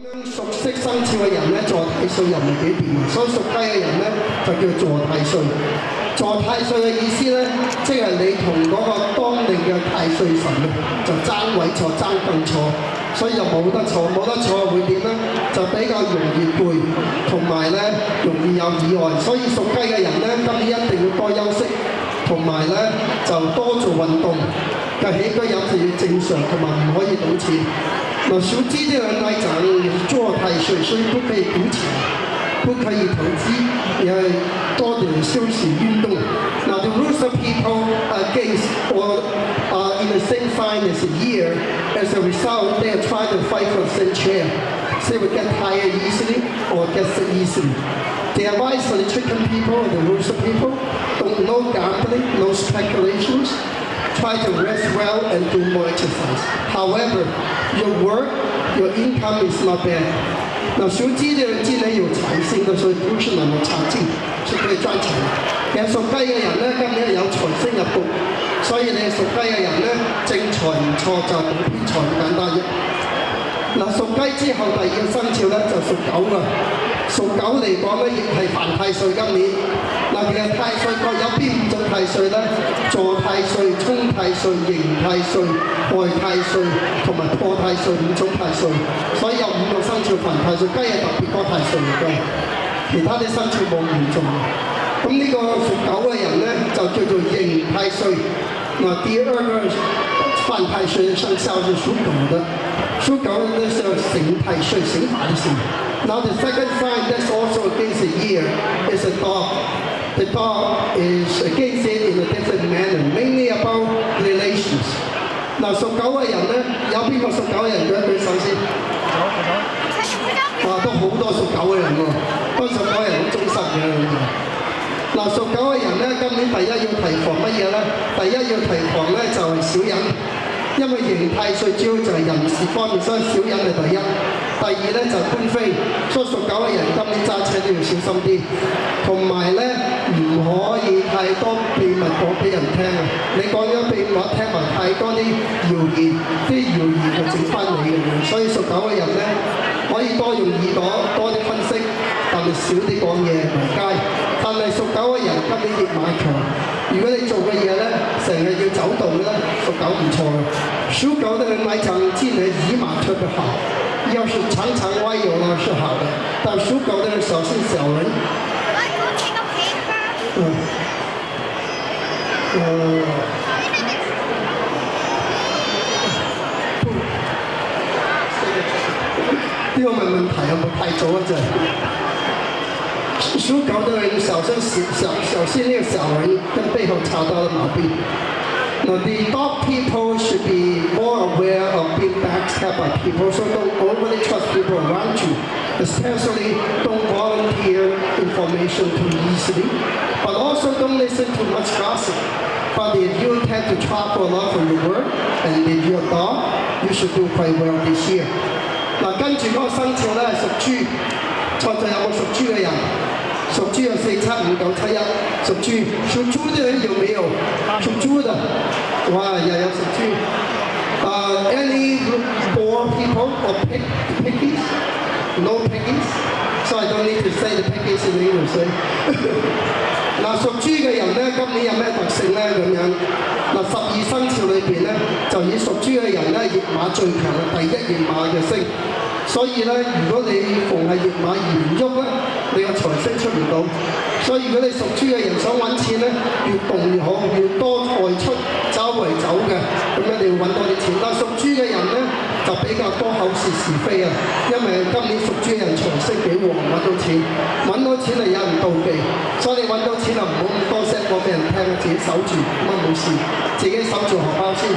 熟悉生肖嘅人咧，坐太歲又唔係幾掂啊，所以屬雞嘅人咧就叫坐太歲。坐太歲嘅意思咧，即係你同嗰個當地嘅太歲神咧就爭位坐，爭凳坐，所以就冇得坐，冇得坐會點咧？就比較容易攰，同埋咧容易有意外。所以屬雞嘅人咧，今年一定要多休息，同埋咧就多做運動，嘅起居飲食要正常，同埋唔可以賭錢。那屬雞的人來講，坐太歲，所以不可以賭錢，不可以投資，要多點休息運動。Now the Rooster people against or in the same sign as a year, as a result, they are trying to fight for the same chair. So they will get tired easily or get sick easily. The advice for the chicken people and the Rooster people, no gambling, no speculations. Try to rest well and do more exercise. However, your work, your income is not bad. 那屬雞的人今年有財星的，所以不是那麼差勁，是可以賺錢。其實屬雞嘅人咧，今年有財星入局，所以你屬雞嘅人咧，正財唔錯，就冇偏財咁簡單啫。嗱，屬雞之後第二個生肖咧就屬狗啦。屬狗嚟講咧，亦係犯太歲今年。嗱，其實太歲各有邊5種太歲咧？坐太歲、沖太歲、刑太歲、害太歲同埋破太歲5種太歲，所以有5個生肖犯太歲。雞係特別多太歲嚟嘅，其他啲生肖冇嚴重嘅。咁呢個屬狗嘅人咧，就叫做刑太歲。嗱，第二個犯太歲嘅生肖是屬狗的，屬狗嘅是刑太歲，刑法的刑。Now the second sign that's also against the year is a dog. The dog is against it in a different manner, mainly about relations. 嗱，屬狗嘅人咧，有邊個屬狗嘅人舉舉手先？哇，都好多屬狗嘅人喎，都屬狗人好忠實嘅。嗱，屬狗嘅人咧，今年第一要提防乜嘢咧？第一要提防咧就係小人，因為刑太歲主要就係人事方面，所以小人係第一。第二咧就官非，所以屬狗嘅人今年揸車都要小心啲，同埋咧唔可以太多秘密講俾人聽啊！你講咗秘密聽埋太多啲謠言，啲謠言就整翻你嘅。所以屬狗嘅人咧可以多用耳朵多啲分析，但係少啲講嘢埋街。但係屬狗嘅人今年驛馬強，如果你做嘅嘢咧成日要走動咧，屬狗唔錯嘅。屬狗的人來講，今年驛馬特別好。要是常常歪油呢是好的，但屬狗的人小心小人。呢個問題有冇太早一陣？屬狗的人小心那個小人跟背後插刀的毛病。Now, the dog people should be more aware of being backstabbed by people, so don't overly trust people around you. Especially, don't volunteer information too easily. But also, don't listen to much gossip. But if you intend to travel a lot for your work, and if you're a dog, you should do quite well this year. 嗱，跟住嗰個生肖咧係屬豬，在座有冇屬豬嘅人？屬豬有4、7、5、9、7、1，屬豬。屬豬的人有沒有？屬豬的，哇，又有屬豬。Any poor people or piggies? No piggies. So I don't need to say the piggies in English. 嗱，屬豬嘅人咧，今年有咩特性咧？咁樣嗱，12生肖裏邊咧，就以屬豬嘅人咧，驛馬最強嘅第一驛馬嘅星。所以咧，如果你逢係驛馬而唔喐咧，你個財星出唔到。所以如果你屬豬嘅人想揾錢咧，越動越好，越多外出周圍走嘅，咁樣你要揾多啲錢。但屬豬嘅人咧就比較多口是是非啊，因為今年屬豬嘅人財星幾旺，揾到錢係有人妒忌，所以你揾到錢就唔好咁多聲講俾人聽，自己守住咁啊冇事，自己守住荷包先。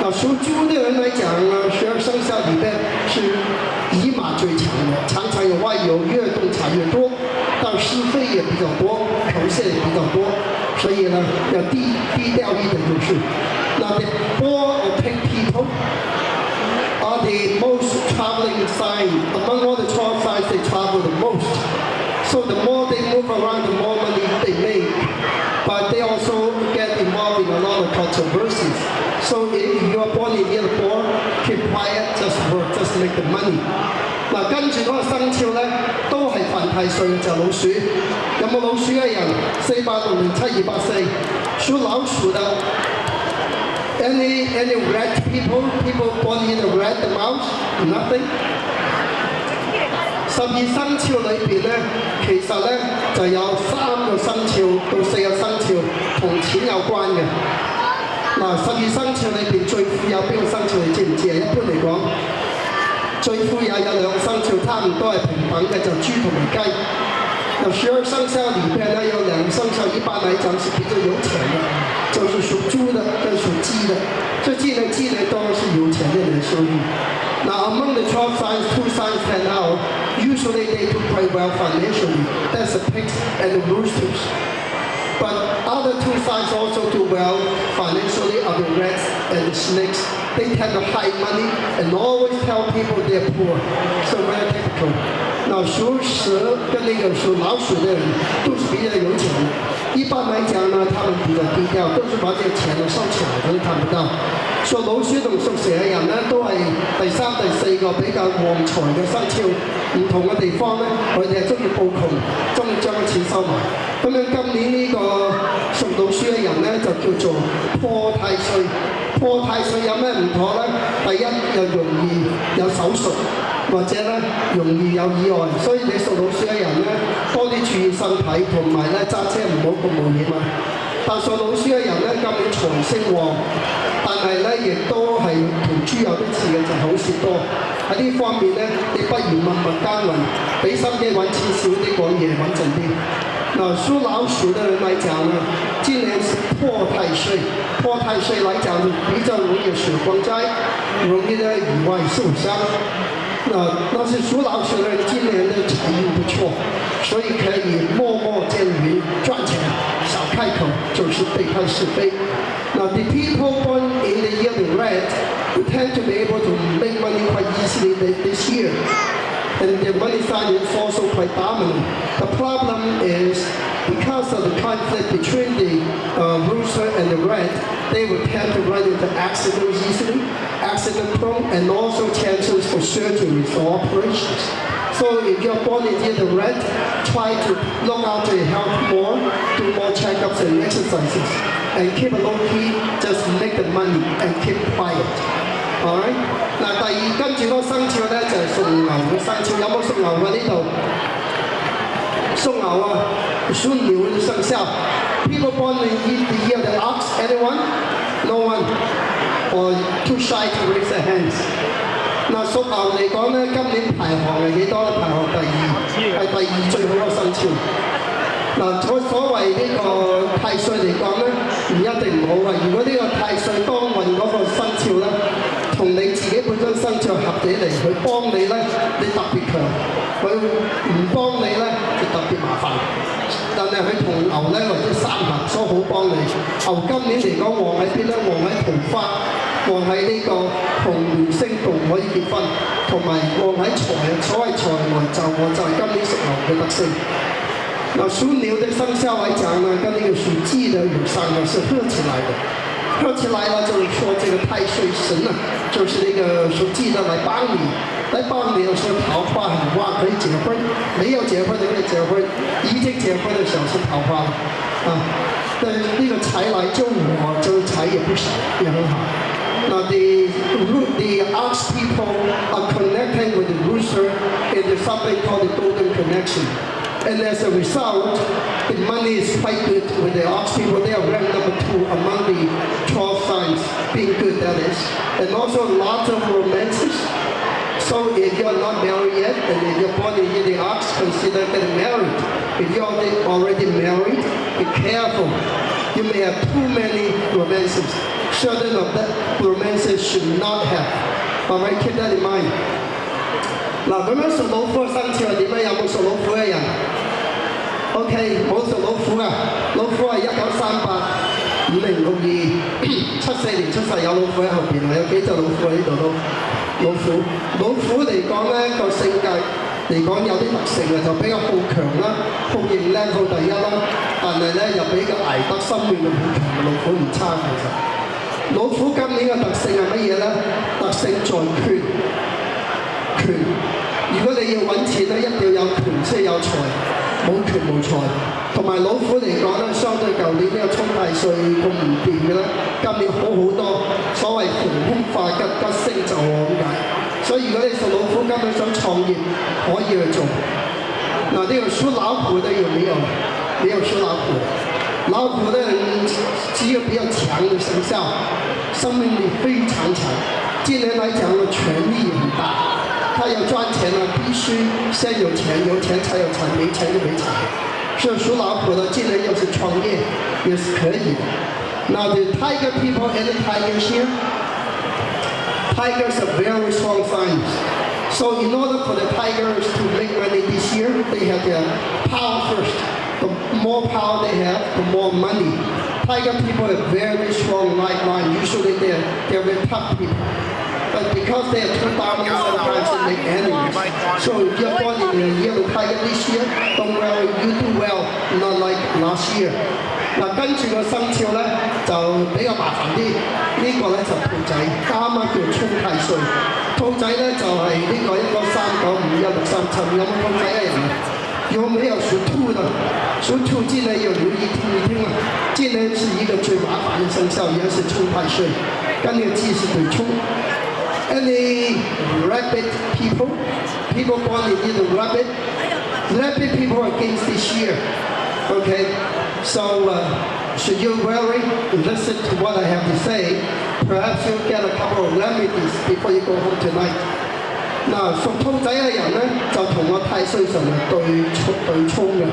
嗱，屬豬的人來講呢，12生肖裏邊是驛馬最強的，常常有外遊，越洞察越多，但是非也比較多，口舌也比較多，所以呢要低調一點就是。那 the poor or pig people are the most traveling sign among all the 12 signs. They travel the most, so the more they move around, the more money they make. But they also get involved in a lot of controversies. So if you are born in year 4, keep quiet, just work, just make the money. 嗱，跟住嗰個生肖咧都係犯太歲嘅，就係老鼠。有冇老鼠嘅人？4607284，屬老鼠的。Any red people born in the red mouse nothing。12生肖裏邊咧，其實咧就有3個生肖到4個生肖同錢有關嘅。嗱，12生肖裏邊最富有邊個生肖你知唔知啊？一般嚟講，最富有2個生肖差唔多係平等嘅，就豬同埋雞。那12生肖裏邊呢，有2個生肖一般來講是比較有錢的，就是屬豬的跟屬雞的。這雞呢都是有錢的人收入。Now among the 12 signs, 2 signs stand out. Usually they do quite well financially. That's the pigs and the roosters. But other 2 signs also do well financially are the rats and the snakes. They tend to hide money and always tell people they're poor. So very typical. Now 属蛇跟那个属老鼠的人都是比较有钱的。一般来講呢，他們比較低調，都是把這錢呢收起來，都看不到。屬老鼠同屬蛇嘅人呢，都係第3、第4個比較旺財嘅生肖。唔同嘅地方呢，佢哋係中意報窮，中意將啲錢收埋。咁樣今年呢個屬老鼠嘅人呢，就叫做破太歲。破太歲有咩唔妥呢？第一又容易有手術。或者咧容易有意外，所以你屬老鼠嘅人咧多啲注意身體，同埋咧揸車唔好咁冒險啊！但屬老鼠嘅人咧今年財星旺，但係咧亦都係同豬有啲似嘅，就係好蝕多。喺呢方面咧，你不如默默耕耘，俾心機揾錢少啲，講嘢穩陣啲。那屬老鼠的人來講呢，今年是破太歲，破太歲來講比較容易血光災，容易的意外受傷。那是屬老鼠的人今年的財運不錯，所以可以默默耕耘賺錢，少開口就是背叛是非。Now the people born in the year of red will tend to be able to make money quite easily this year. And the money sign is also quite dominant. The problem is because of the conflict between the rooster and the red, they will tend to run into accidents easily, accident prone, and also chances for surgeries or operations. So if you're born in the red, try to look after your health more, do more checkups and exercises, and keep a low key, just make the money and keep quiet. Alright? 嗱，第二跟住嗰個生肖咧就係屬牛嘅生肖，有冇屬牛嘅呢度？屬牛啊，屬牛嘅生肖。People born in the year of the ox, anyone? No one? Or too shy to raise their hands? 嗱，屬牛嚟講咧，今年排行係幾多咧？排行第2，係第2最好嘅生肖。嗱，所謂呢個太歲嚟講咧，唔一定唔好啊。如果呢個太歲當運嗰個生肖咧，同你自己本身生肖合起嚟，佢幫你咧，你特別強；佢唔幫你咧，就特別麻煩。但係佢同牛咧或者3合，所以好幫你。牛今年嚟講旺喺邊咧？旺喺桃花，旺喺呢個紅鸞星度可以結婚，同埋旺喺財，所謂財來就旺就係今年屬牛嘅特性。那屬牛的生肖來講呢，跟那個屬雞的有3個是合起來的。合起來了就是說這個太歲神啊，就是那個屬雞的來幫你的時候桃花很旺，可以結婚，沒有結婚的可以結婚，已經結婚的小心桃花了啊。但那個財來就我，這個財也不少，也很好。Now the ox people are connecting with the rooster into something called the golden connection. And as a result, the money is quite good with the ox people. They are ranked number 2 among the 12 signs, being good that is. And also lots of romances. So if you're not married yet, and if you're born in the ox, consider getting married. If you're already married, be careful. You may have too many romances. Certain of that romances should not have. Alright, keep that in mind. 嗱，咁樣屬老虎嘅生肖係點咧？有冇屬老虎嘅人 ？OK， 冇屬老虎啊！老虎係1938-5062-74年出世，有老虎喺後邊啊！有幾隻老虎喺呢度都。老虎嚟講咧，個性格嚟講有啲特性嘅，就比較好強啦，好認叻，好第一啦。但係咧又比較捱得心軟好強嘅老虎唔差其實。老虎今年嘅特性係乜嘢咧？特性在權。如果你要揾錢咧，一定要有權先有財，冇權冇財。同埋老虎嚟講咧，相對舊年呢個沖太歲咁唔掂嘅咧，今年好好多。所謂逢凶化吉，吉星就旺咁解。所以如果你屬老虎，今年想創業，可以去做。那这个属老虎的有没有？没有属老虎。老虎的人是一个比较强的生肖，生命力非常强。今年来讲呢，权力很大。他要赚钱呢，必须先有钱，有钱才有财，没钱就没财。所以属老虎的今年要是创业也是可以的。Now the tiger people and the tigers here, tigers are very strong signs. So in order for the tigers to make money this year, they have their power first. The more power they have, the more money. Tiger people are very strong lifeline. Usually they're very tough people. But because they are too dominant, sometimes they make enemies. So if you're born in the year of tiger this year, don't worry, you do well, not like last year. 嗱，跟住個生肖咧就比較麻煩啲，呢個咧就兔仔，啱啱叫沖太歲。兔仔咧就係呢個193951637，有冇兔仔嘅人啊？有沒有屬兔的？屬兔今年要留意聽一聽啊！今年是一個最麻煩的生肖，也是沖太歲，跟那個忌是對沖。Any rabbit people? People born in the rabbit? Rabbit people are against this year. Okay, so should you worry? Listen to what I have to say. Perhaps you'll get a couple of remedies before you go home tonight. 嗱，屬兔仔嘅人咧，就同我太歲神係對沖嘅。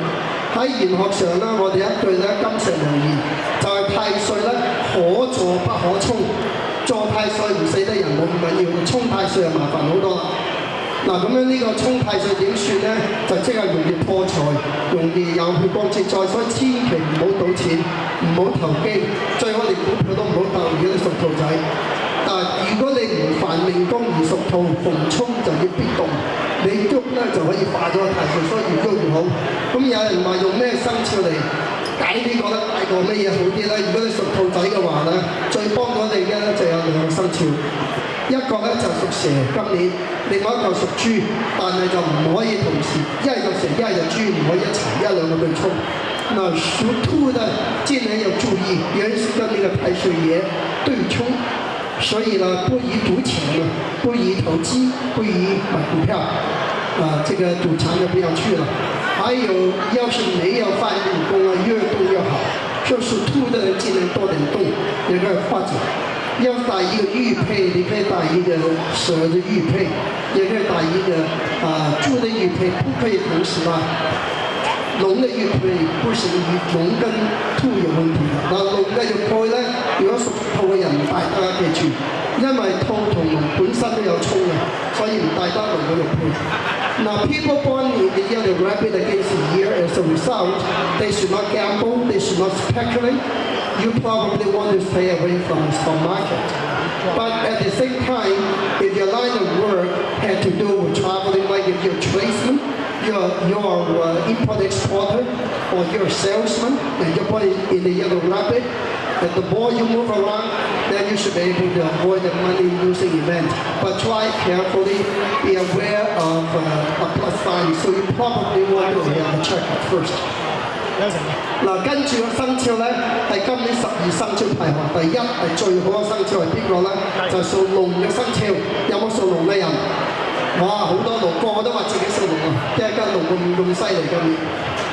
喺玄學上咧，我哋一句咧金石良言，就係太歲咧可坐不可沖。坐太歲唔死得人冇咁緊要，沖太歲就麻煩好多啦。嗱，咁樣呢個沖太歲點算咧？就即係容易破財，容易有血光之災，所以千祈唔好賭錢，唔好投機，最好連股票都唔好鬥。如果你屬兔仔，但如果你唔犯命宮而屬兔，逢沖就要必動，你喐咧就可以化咗個太歲，所以越喐越好。咁有人話用咩生肖嚟解呢個咧？解個咩嘢好啲咧？如果你屬兔仔嘅話咧，最幫到你嘅咧就有兩個生肖。一個咧就屬蛇，今年；另外一個屬豬，但係就唔可以同時，一係就蛇，一係就豬，唔可以一齊，一兩個對沖。那屬兔的今年要注意，原是跟那個太歲爺對沖，所以呢不宜賭錢了，不宜投機，不宜買股票，這個賭場就不要去了。還有，要是沒有犯命宮啊，越動越好。所以屬兔的人今年多點動，也可以化解。要打一个玉佩，你可以打一个蛇的玉佩，也可以打一个猪的玉佩，不可以同时吧？龍的玉佩不行，龍跟兔有問題嘅。嗱，龍嘅玉佩咧，如果屬兔嘅人唔戴，大家記住，因為兔同龍本身都有沖嘅，所以唔戴得龍嘅玉佩。Now, people born in the year of the rabbit against the year, as a result, they should not gamble, they should not speculate. You probably want to stay away from the stock market. But at the same time, if your line of work had to do with traveling, like if you're a tradesman, you're import-exporter, or you're a salesman, and you're born in the year of rabbit, and the more you move around, then you should be able to avoid the money-losing event. But try carefully, be aware of a plus sign, so you probably want to have a checkup first. 嗱，跟住個生肖咧，係今年12生肖排行第一，係最好嘅生肖係邊個咧？就係屬龍嘅生肖。有冇屬龍嘅人？哇，好多龍，個個都話自己屬龍啊！即係跟龍咁犀利今年。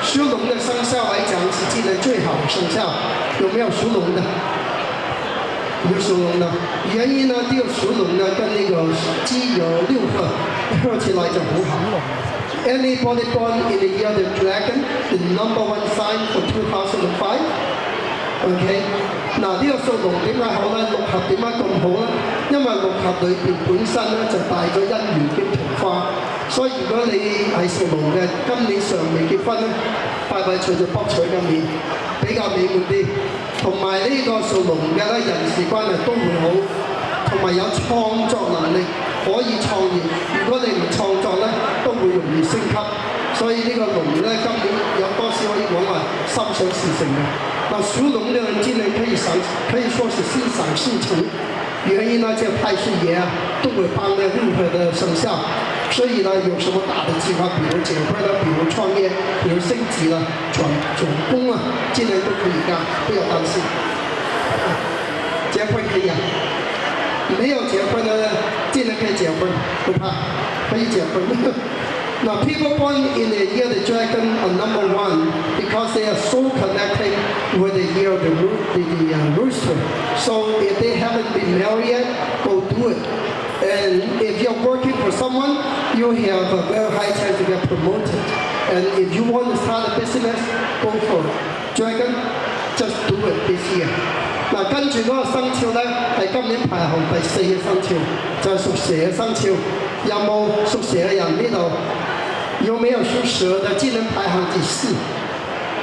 屬龍嘅生肖來講是今年最好的生肖。有沒有屬龍的？有屬龍的。原因呢，這個屬龍呢跟那個雞有6個，合起來就很好。Anybody born in the year of the dragon, the number one sign for 2005. OK， 嗱呢個屬龍點解好咧？六合點解咁好咧？因為六合裏邊本身咧就帶咗姻緣兼桃花，所以如果你係屬龍嘅，今年尚未結婚咧，快快脆就卜取今年比較美滿啲，同埋呢個屬龍嘅咧人事關係都會好，同埋有創作能力。可以創業，如果你唔創作咧，都會容易升級。所以呢個龍咧，今年有多少可以講話心想事成嘅。那屬龍的人今年可以說是心想事成，原因呢，這太歲爺啊都會幫呢任何的生肖所以呢，有什么大的计划，比如结婚了，比如创业，比如升级了、转工啊，尽量都可以干，不要担心。结婚可以啊，没有结婚的尽量可以结婚，不怕，可以结婚。Now, people born in the year of the dragon are number one because they are so connected with the year of the rooster. So if they haven't been married yet, go do it. And if you're working for someone, you have a very high chance to get promoted. And if you want to start a business, go for it. Dragon, just do it this year. 嗱，跟住嗰個生肖咧，係今年排行第4嘅生肖，就係屬蛇嘅生肖。有冇屬蛇嘅人呢度？有沒有屬蛇的？今年排行第4，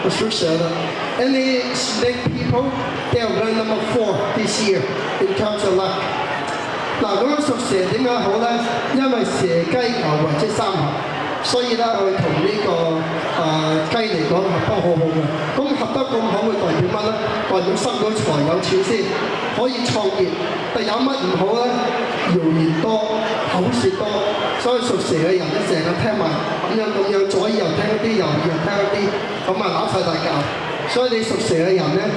屬蛇的。Any snake people? They are ranked number 4 this year in terms of luck. 嗱，咁樣屬蛇點解好咧？因為蛇雞牛或者三合，所以咧佢同呢個雞嚟講合得好好嘅。咁合得咁好會代表乜咧？代表生到財有錢先，可以創業。但有乜唔好咧？謠言多，口舌多，所以屬蛇嘅人咧成日聽埋咁樣，左耳又聽一啲，右耳又聽一啲，咁啊揦晒大教。所以你屬蛇嘅人咧，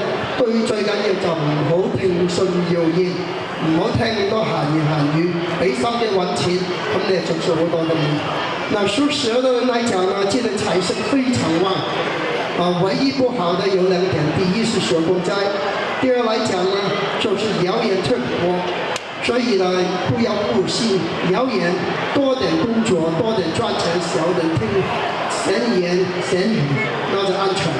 最緊要就唔好聽信謠言，唔好聽咁多閒言閒語，俾心機揾錢，咁你就做好多嘅嘢。那屬蛇的人來講呢，今年財星非常旺，唯一不好的有2點，第一是學工災，第二來講呢，就是謠言特別多。所以呢，不要不信謠言，多點工作，多點賺錢，少點聽閒言閒語，那就安全。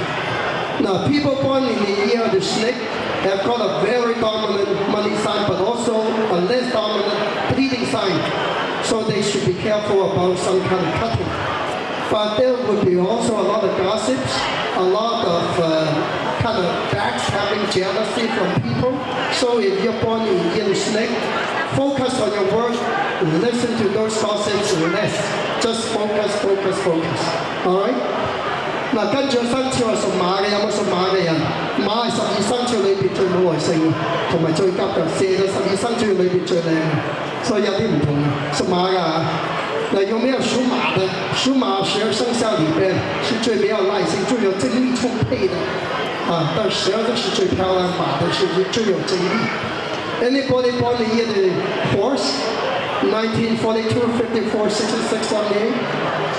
Now, people born in the year of the snake have got a very dominant money sign, but also a less dominant bleeding sign. So they should be careful about some kind of cutting. But there would be also a lot of gossips, a lot of kind of backstabbing, jealousy from people. So if you're born in snake, focus on your work, listen to those gossips less. Just focus. All right? 嗱，跟住生肖係屬馬嘅，有冇屬馬嘅人？馬係12生肖裏邊最冇耐性嘅，同埋最急嘅。蛇係12生肖裏邊最靚嘅，所以有啲唔同嘅。屬馬嘅那有沒有屬馬的？屬馬12生肖裏邊是最沒有耐性、最有精力充沛的但12是最漂亮，馬的是最有精力。Anybody born in the horse? 1942, 54, 66, 78.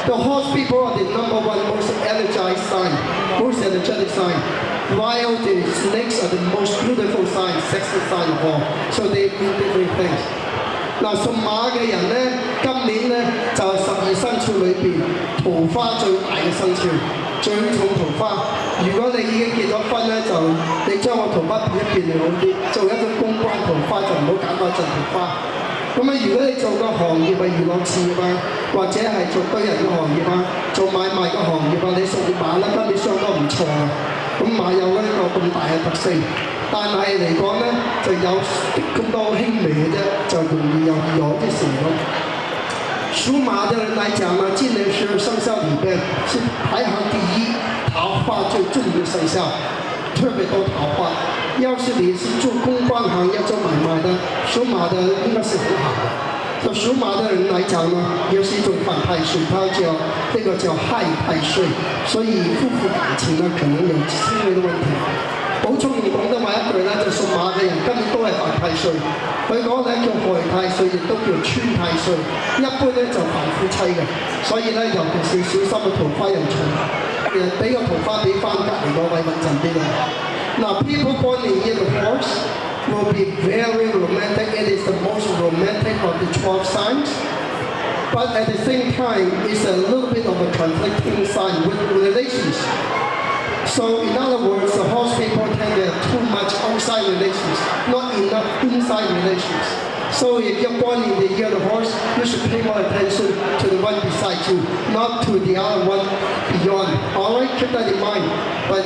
The horse people are the number one most energized sign, most energetic sign. While the snakes are the most beautiful sign, sexy sign of all. So they do different things. 嗱，屬馬嘅人咧，今年咧就係12生肖裏邊桃花最大嘅生肖，最重桃花。如果你已經結咗婚咧，就你將個桃花變一變就好啲，做一種公關桃花就唔好揀嗰陣桃花。咁啊，如果你做個行業係娛樂事業啊，或者係做堆人嘅行業啊，做買賣嘅行業啊，你屬馬咧，今年相當唔錯啊。咁馬有呢個咁大嘅特性。但係嚟講咧，就有咁多輕微嘅啫，就容易有意外嘅事咯。屬馬的人來講呢，今年12生肖裏邊是排行第1，桃花最重的生肖，特別多桃花。要是你是做公關行業做買賣的，屬馬的應該是很好的。就屬馬的人來講呢，也是一種犯太歲，它叫這個叫害太歲，所以夫婦感情呢可能有輕微的問題。補充用廣東話一句咧，就屬馬嘅人今年都係犯太歲。佢講咧叫害太歲，亦都叫穿太歲。一般咧就犯夫妻嘅，所以咧尤其是小心嘅桃花又重，俾個桃花俾翻隔離嗰位穩陣啲啦。Now, people born in year of horse will be very romantic. It is the most romantic of the 12 signs. But at the same time, it's a little bit of a conflicting sign with relations. So in other words, the horse people tend to have too much outside relations, not enough inside relations. So if you're born in the year of the horse, you should pay more attention to the one beside you, not to the other one beyond. All right, keep that in mind. But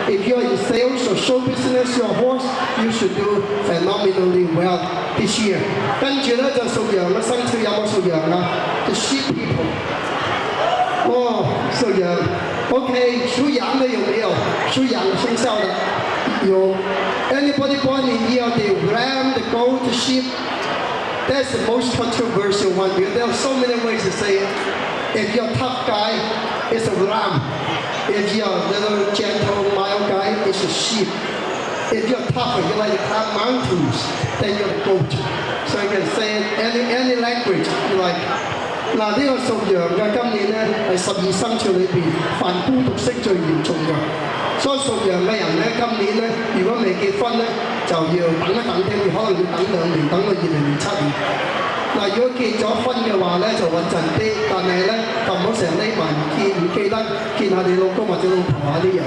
if you're in sales or show business, you're a horse, you should do phenomenally well this year. 跟住咧就屬羊嘅生肖有冇屬羊啊？ The sheep people. 哦，屬羊。OK， 屬羊的有沒有？屬羊生肖的有。Anybody born in year of the ram, the goat, the sheep? That's the most controversial one because there are so many ways to say it. If you're a tough guy, it's a ram. If you're a little gentle, mild guy, it's a sheep. If you're tougher, you like to climb mountains, then you're a goat. So you can say it any language you like. 嗱，呢個屬羊嘅今年咧係12生肖裏邊犯孤獨色最嚴重嘅，所以屬羊嘅人咧今年咧如果未結婚咧就要等一等添，可能要等2年，等到2007年。嗱，如果結咗婚嘅話咧就穩陣啲，但係咧就唔好成日匿埋唔記得見下你老公或者老婆啊啲人。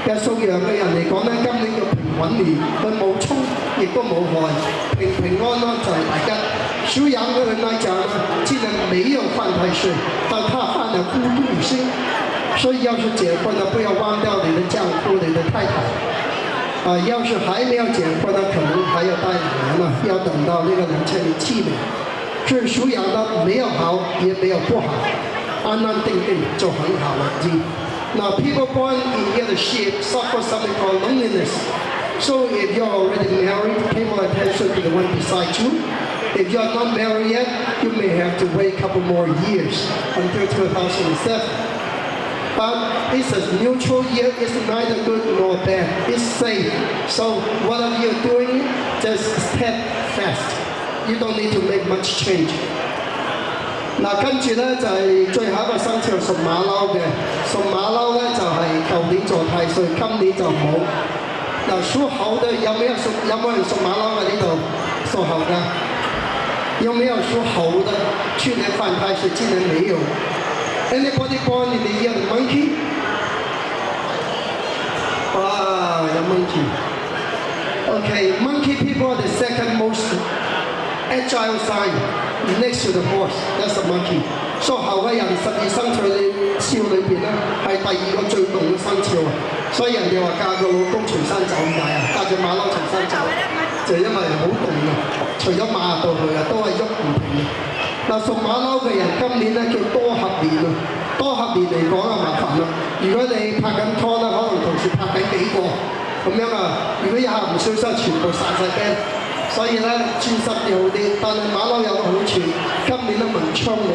其實屬羊嘅人嚟講咧，今年要平穩年，佢冇衝亦都冇害，平安啦就係大吉。屬羊的人來講呢，既然沒有犯太歲，但他犯了孤獨女性，所以要是結婚了，不要忘掉你的丈夫、你的太太。要是還沒有結婚呢，可能還要待2年呢，要等到那個2007年。所以屬羊的沒有好，也沒有不好，安安定定就很好了。Now, people born in year of sheep suffer something called loneliness. So if you're already married, pay more attention to the one beside you. If you're not married yet, you may have to wait a couple more years until 2007. But it's a neutral year. It's neither good nor bad. It's safe. So whatever you're doing, just step fast. You don't need to make much change. 嗱，跟住咧就係最後一個生肖屬馬騮嘅，屬馬騮咧就係舊年做太歲，今年就冇。嗱，屬猴嘅有冇人屬馬騮嘅呢度？屬猴嘅有沒有屬猴的？去年犯太歲，今年沒有。Anybody born in the year of monkey？ 哇，有 monkey。Okay, monkey people are the second most agile sign next to the horse. That's a monkey. 屬猴嘅人12生肖裏邊咧係第2個最動嘅生肖啊！所以人哋話嫁個老公隨山走咁解啊，嫁隻馬騮隨山走，就係因為好動嘅，除咗馬到去啊，都係喐唔停嘅。嗱，屬馬騮嘅人今年咧叫多合年啊，多合年嚟講啊麻煩啦。如果你拍緊拖咧，可能同時拍緊幾個咁樣啊，如果一下唔小心全部散晒兵。所以咧專心啲好啲，但係馬騮有個好處，今年都文昌旺。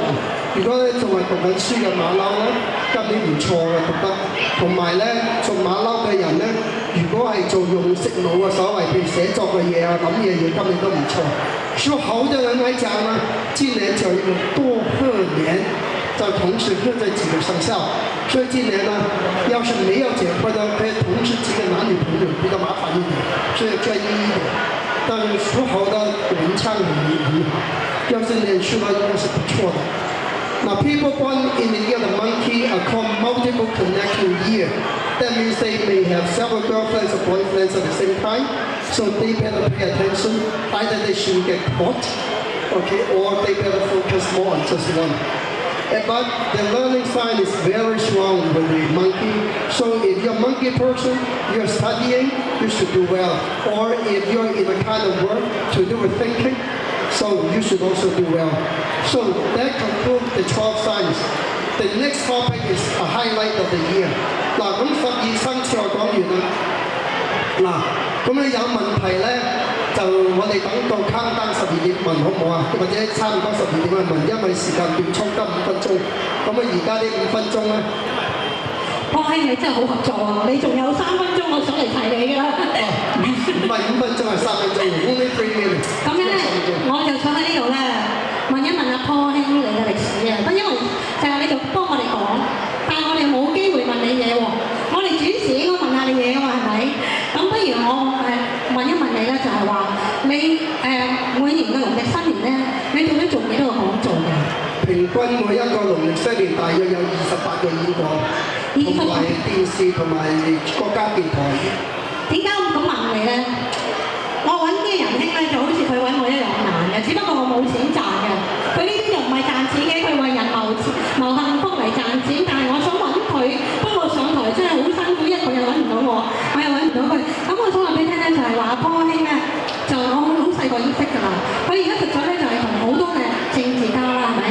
如果你仲係讀緊書嘅馬騮咧，今年唔錯嘅讀得。同埋咧，做馬騮嘅人咧，如果係做用識腦嘅所謂，譬如寫作嘅嘢啊、諗嘢，今年都唔錯。屬猴的人來講呢，今年就一個多賀年，就同時賀這幾個生肖。所以今年呢，要是沒有結婚的，可以同時幾個男女朋友比較麻煩一點，所以專一一點。但是屬猴的文昌很好，要是念書呢，應該是不錯的。Now, people born in the year of the monkey are called multiple connecting year. That means they may have several girlfriends or boyfriends at the same time, so they better pay attention. Either they should get caught, okay, or they better focus more on just one. But the learning sign is very strong with the monkey. So if you're a monkey person, you're studying, you should do well. Or if you're in a kind of work to do with thinking, so you should also do well. So that concludes the 12 signs. The next topic is a highlight of the year. 嗱，咁12生肖講完啦。嗱，咁你有問題咧，就我哋等到countdown12點問好唔好啊？或者差唔多12點去問，因為時間短促得5分鐘。咁啊，而家呢5分鐘咧，波兄你真係好合作啊！你仲有3分鐘，我想嚟提你㗎啦。唔係5分鐘，係3分鐘 ，only 3 minutes。咁樣咧，我就想喺呢度咧問一問阿波兄你嘅歷史啊，因為就係你就幫我哋講，但係我哋冇機會問你嘢喎。我哋主持應該問下你嘢㗎嘛，係咪？咁不如我問一問你咧，就係話你每年嘅農曆新年咧，你到底做幾多個講座嘅？平均每一個農曆新年大約有28個演講，同埋電視同埋國家電台。點解我咁問你咧？我揾啲仁兄咧，就好似佢揾我一樣難嘅，只不過我冇錢賺嘅。佢呢啲就唔係賺錢嘅，佢為人謀幸福嚟賺錢。但係我想揾佢，不過上台真係好辛苦，因為佢又揾唔到我又揾唔到佢。咁我想話俾你聽咧，就係話阿波兄咧，就我好細個已經識㗎啦。佢而家實在咧就係同好多嘅政治家啦，係咪？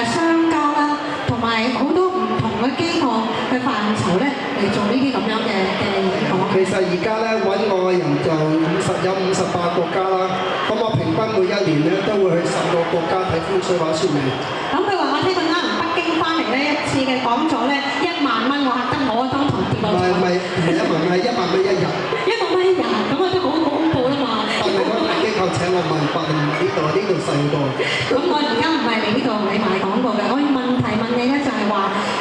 商家啦，同埋好多唔同嘅機構嘅範疇咧嚟做呢啲咁樣嘅演講。其實而家咧揾我嘅人就有58國家啦，咁我平均每一年年咧都會去10個國家睇風水畫說明。咁佢話我聽佢啱從北京翻嚟呢一次嘅講座咧，1萬蚊，我嚇得我當堂跌落唔係1萬，係1萬蚊一日。1萬蚊一日，咁我都好恐怖啦嘛。但係嗰大機構請我問法，呢度細個。咁我而家唔係嚟呢度同你賣廣告嘅，我問題問你咧就係話，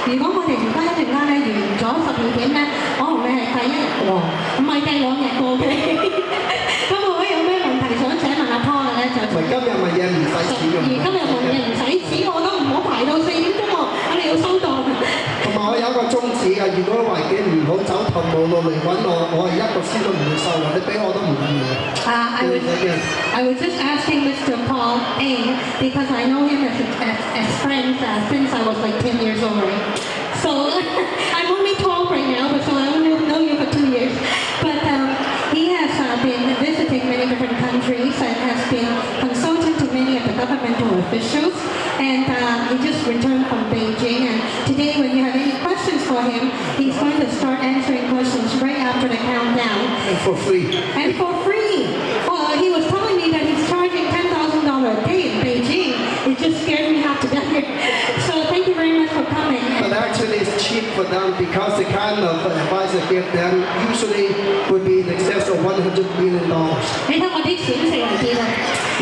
如果我哋而家一陣間咧完咗12點咧，我同你係計1日喎，唔係計2日過嘅。咁我有咩問題想請問阿 Paul 嘅咧就？今日問嘢唔使錢嘅。今日問嘢唔使錢，我都唔好排到4點鐘喎，我哋要收檔。同埋我有一個宗旨㗎，如果環境唔好走投無路嚟揾我係1個仙都唔會收嘅，你俾我都唔緊要嘅。I was just asking Mr. Paul A because I know him as friends since I was like 10 years old. So I'm only 12 right now, but so I only know you for 2 years. But he has been visiting many different countries and has been consultant to many of the governmental officials. And he just returned from Beijing. And today, when you have any questions for him, he's going to start answering questions right after the countdown. And for free. And for free. Well, he was telling me that he's charging $10,000 a day in Beijing. It just scared me half to death here. So thank you very much for coming. But actually, it's cheap for them because the kind of advice I give them usually would be in excess of $100 million. 你睇我啲錢食嚟啲啦。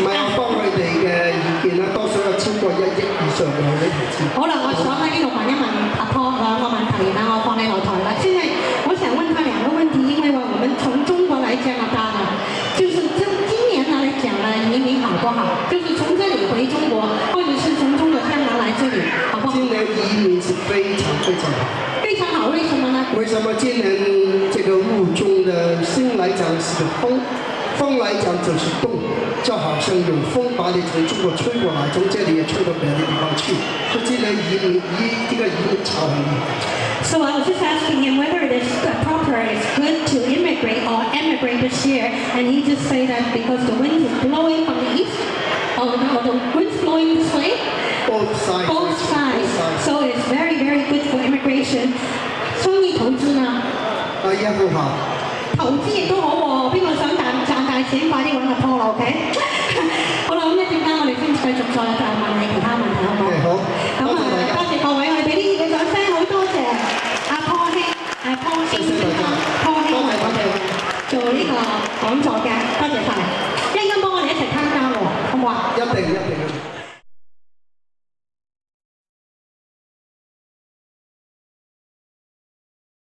唔係我幫佢哋嘅意見啦，多數有超過1億以上嘅呢投資。好啦，我想喺呢度問一問阿 Paul 2個問題，然後我放你落台了。現在我想問他2個問題，因為我們從中國來加拿大呢，就是今年來講呢，移民好不好？就是從這裡回中國，或者是從中國香港來這裡，好不好？今年移民是非常非常好。非常好，為什麼呢？為什麼今年這個霧中的心來講是風，風來講就是動，就好像有風把你從中國吹過來，從這裡也吹到別的地方去。所以今年這個移民潮很厲害。So I was just asking him whether it is proper, it's good to immigrate or emigrate this year, and he just said that because the wind is blowing from the east, or the wind's blowing this way. Both sides. Both sides. So it's very, very good for immigration. 商業投資呢？一好好。投資亦都好喎，邊個想賺大錢，快啲揾阿 Paul 啦 ，OK？ 好啦，咁一陣間我哋先繼續再問你其他問題，好唔好？好。咁多謝各位，我哋俾啲熱嘅掌聲，好多謝阿 Paul 兄，阿 Paul 兄，Paul 兄為我哋做呢個講座嘅，多謝晒。一陣間幫我哋一齊參加喎，好唔好啊？一定。